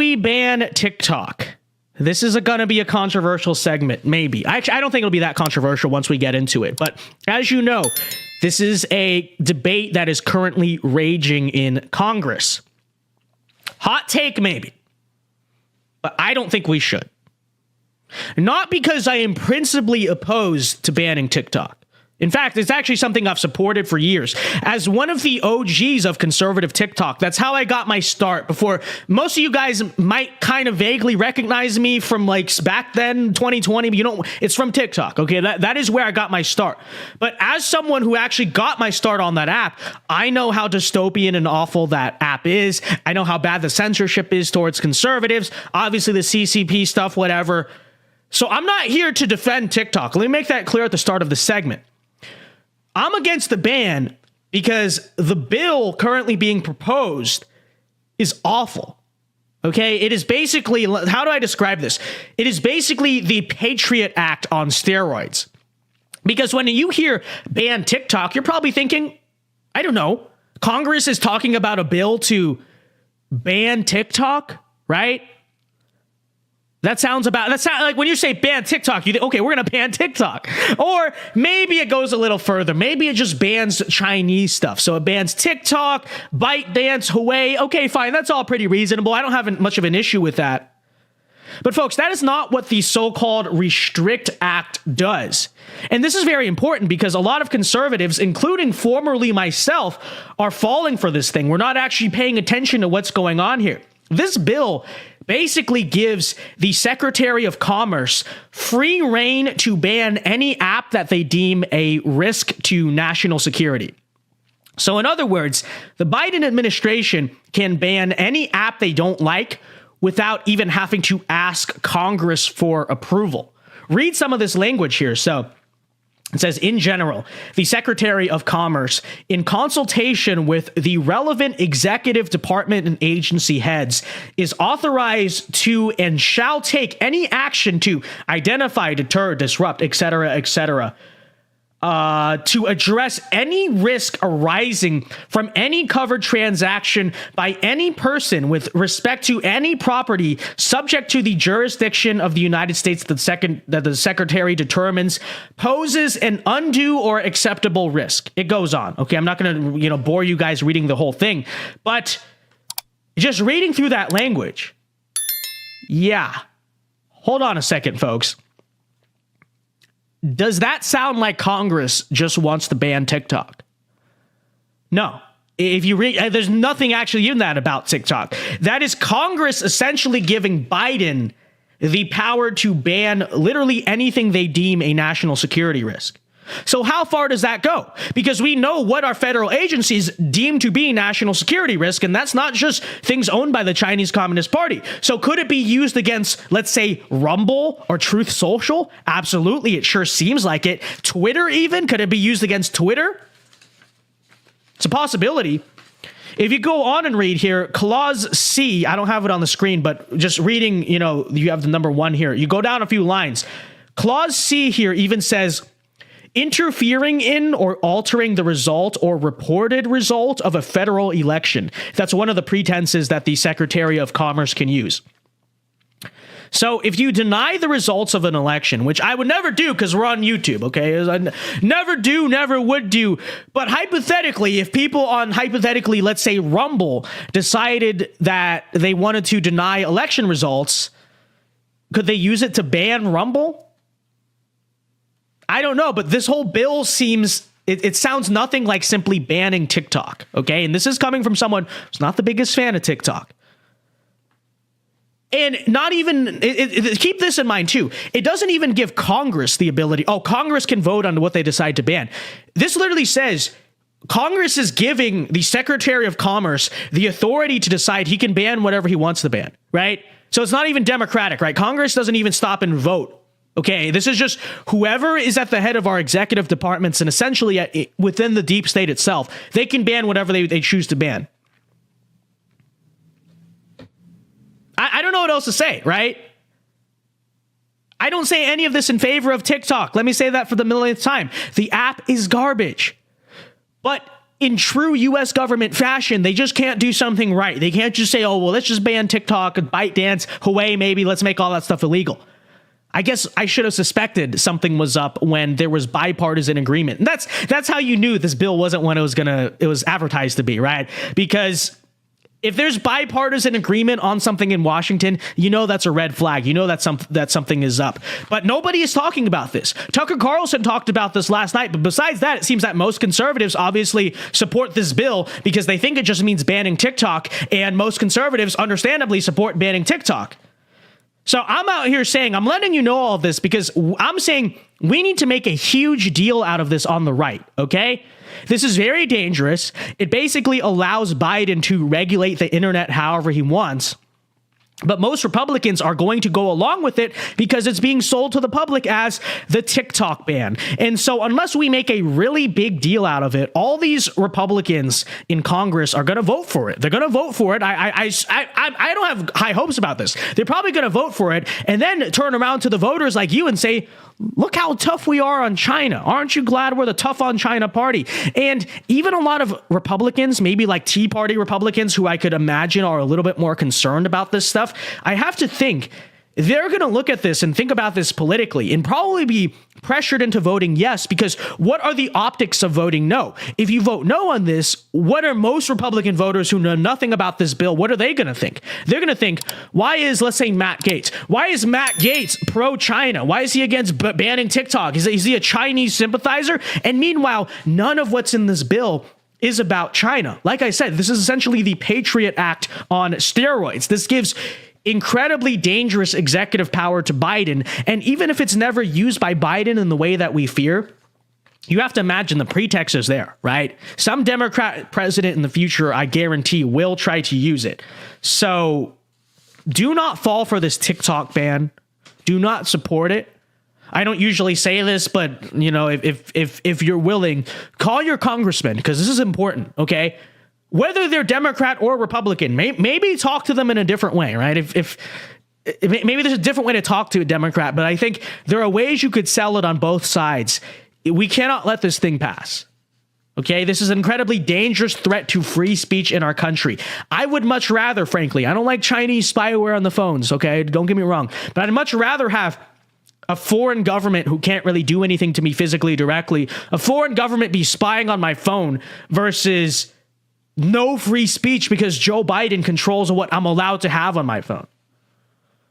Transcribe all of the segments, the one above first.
we ban TikTok? This is going to be a controversial segment, maybe. Actually, I don't think it'll be that controversial once we get into it. But as you know, this is a debate that is currently raging in Congress. Hot take, maybe. But I don't think we should. Not because I am principally opposed to banning TikTok. In fact, it's actually something I've supported for years. As one of the OGs of conservative TikTok, that's how I got my start. Before, most of you guys might kind of vaguely recognize me from like back then, 2020, but you know, it's from TikTok, okay? That is where I got my start. But as someone who actually got my start on that app, I know how dystopian and awful that app is. I know how bad the censorship is towards conservatives. Obviously, the CCP stuff, whatever. So I'm not here to defend TikTok. Let me make that clear at the start of the segment. I'm against the ban because the bill currently being proposed is awful. Okay, it is basically, how do I describe this? It is basically the Patriot Act on steroids. Because when you hear ban TikTok, you're probably thinking, I don't know, Congress is talking about a bill to ban TikTok, right? That sounds like when you say ban TikTok, you think, okay, we're going to ban TikTok. Or maybe it goes a little further. Maybe it just bans Chinese stuff. So it bans TikTok, ByteDance, Huawei. Okay, fine. That's all pretty reasonable. I don't have much of an issue with that. But folks, that is not what the so-called Restrict Act does. And this is very important because a lot of conservatives, including formerly myself, are falling for this thing. We're not actually paying attention to what's going on here. This bill basically gives the Secretary of Commerce free rein to ban any app that they deem a risk to national security. So in other words, the Biden administration can ban any app they don't like without even having to ask Congress for approval. Read some of this language here. So it says, in general, the Secretary of Commerce, in consultation with the relevant executive department and agency heads, is authorized to and shall take any action to identify, deter, disrupt, etc., to address any risk arising from any covered transaction by any person with respect to any property subject to the jurisdiction of the United States that the Secretary determines poses an undue or acceptable risk. It goes on. Okay, I'm not going to bore you guys reading the whole thing, but just reading through that language. Yeah. Hold on a second, folks. Does that sound like Congress just wants to ban TikTok? No. If you read, there's nothing actually in that about TikTok. That is Congress essentially giving Biden the power to ban literally anything they deem a national security risk. So how far does that go? Because we know what our federal agencies deem to be national security risk, and that's not just things owned by the Chinese Communist Party. So could it be used against, let's say, Rumble or Truth Social? Absolutely, it sure seems like it. Twitter even? Could it be used against Twitter? It's a possibility. If you go on and read here, Clause C, I don't have it on the screen, but just reading, you have the number 1 here. You go down a few lines. Clause C here even says, interfering in or altering the result or reported result of a federal election. That's one of the pretenses that the Secretary of Commerce can use. So if you deny the results of an election, which I would never do because we're on YouTube, okay? I never do, never would do. But hypothetically, if people on let's say Rumble decided that they wanted to deny election results, could they use it to ban Rumble? I don't know, but this whole bill seems, it sounds nothing like simply banning TikTok, okay? And this is coming from someone who's not the biggest fan of TikTok. And not even, keep this in mind too, it doesn't even give Congress the ability, Congress can vote on what they decide to ban. This literally says Congress is giving the Secretary of Commerce the authority to decide he can ban whatever he wants to ban, right? So it's not even democratic, right? Congress doesn't even stop and vote. Okay, this is just whoever is at the head of our executive departments and essentially within the deep state itself, they can ban whatever they choose to ban. I don't know what else to say, right? I don't say any of this in favor of TikTok. Let me say that for the millionth time. The app is garbage. But in true U.S. government fashion, they just can't do something right. They can't just say, oh, well, let's just ban TikTok, ByteDance, Huawei, maybe let's make all that stuff illegal. I guess I should have suspected something was up when there was bipartisan agreement. And that's how you knew this bill wasn't what it was advertised to be, right? Because if there's bipartisan agreement on something in Washington, you know that's a red flag. You know that something is up. But nobody is talking about this. Tucker Carlson talked about this last night. But besides that, it seems that most conservatives obviously support this bill because they think it just means banning TikTok. And most conservatives understandably support banning TikTok. So I'm out here saying, I'm letting you know all of this because I'm saying we need to make a huge deal out of this on the right, okay? This is very dangerous. It basically allows Biden to regulate the internet however he wants. But most Republicans are going to go along with it because it's being sold to the public as the TikTok ban. And so unless we make a really big deal out of it, all these Republicans in Congress are going to vote for it. They're going to vote for it. I don't have high hopes about this. They're probably going to vote for it and then turn around to the voters like you and say, look how tough we are on China. Aren't you glad we're the tough on China party? And even a lot of Republicans, maybe like Tea Party Republicans, who I could imagine are a little bit more concerned about this stuff, I have to think they're going to look at this and think about this politically and probably be pressured into voting yes, because what are the optics of voting no? If you vote no on this, what are most Republican voters who know nothing about this bill, what are they going to think? They're going to think, why is, let's say, Matt Gaetz? Why is Matt Gaetz pro-China? Why is he against banning TikTok? Is he a Chinese sympathizer? And meanwhile, none of what's in this bill is about China. Like I said, this is essentially the Patriot Act on steroids. This gives incredibly dangerous executive power to Biden. And even if it's never used by Biden in the way that we fear, you have to imagine the pretext is there, right? Some Democrat president in the future, I guarantee, will try to use it. So do not fall for this TikTok ban. Do not support it. I don't usually say this, but you know, if you're willing, call your congressman because this is important, okay? Whether they're Democrat or Republican, maybe talk to them in a different way, right? If maybe there's a different way to talk to a Democrat, but I think there are ways you could sell it on both sides. We cannot let this thing pass. Okay, this is an incredibly dangerous threat to free speech in our country. I would much rather, frankly, I don't like Chinese spyware on the phones, okay? Don't get me wrong, but I'd much rather have a foreign government who can't really do anything to me physically directly, a foreign government be spying on my phone versus no free speech because Joe Biden controls what I'm allowed to have on my phone.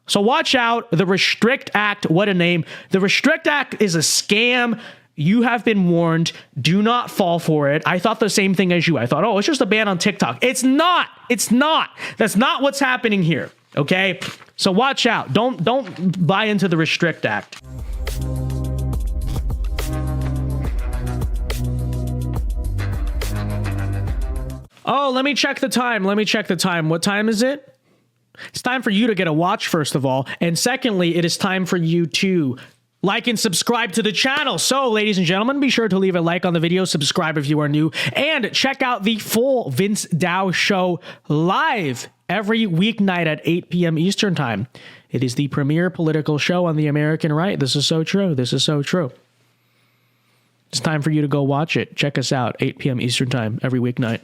So watch out. The Restrict Act, what a name. The Restrict Act is a scam. You have been warned. Do not fall for it. I thought the same thing as you. I thought, oh, it's just a ban on TikTok. It's not. It's not. That's not what's happening here. Okay? So watch out. Don't buy into the Restrict Act. Oh, let me check the time. What time is it? It's time for you to get a watch, first of all. And secondly, it is time for you to like and subscribe to the channel. So, ladies and gentlemen, be sure to leave a like on the video, subscribe if you are new, and check out the full Vince Dao show live every weeknight at 8 p.m. Eastern time. It is the premier political show on the American right. This is so true. This is so true. It's time for you to go watch it. Check us out, 8 p.m. Eastern time every weeknight.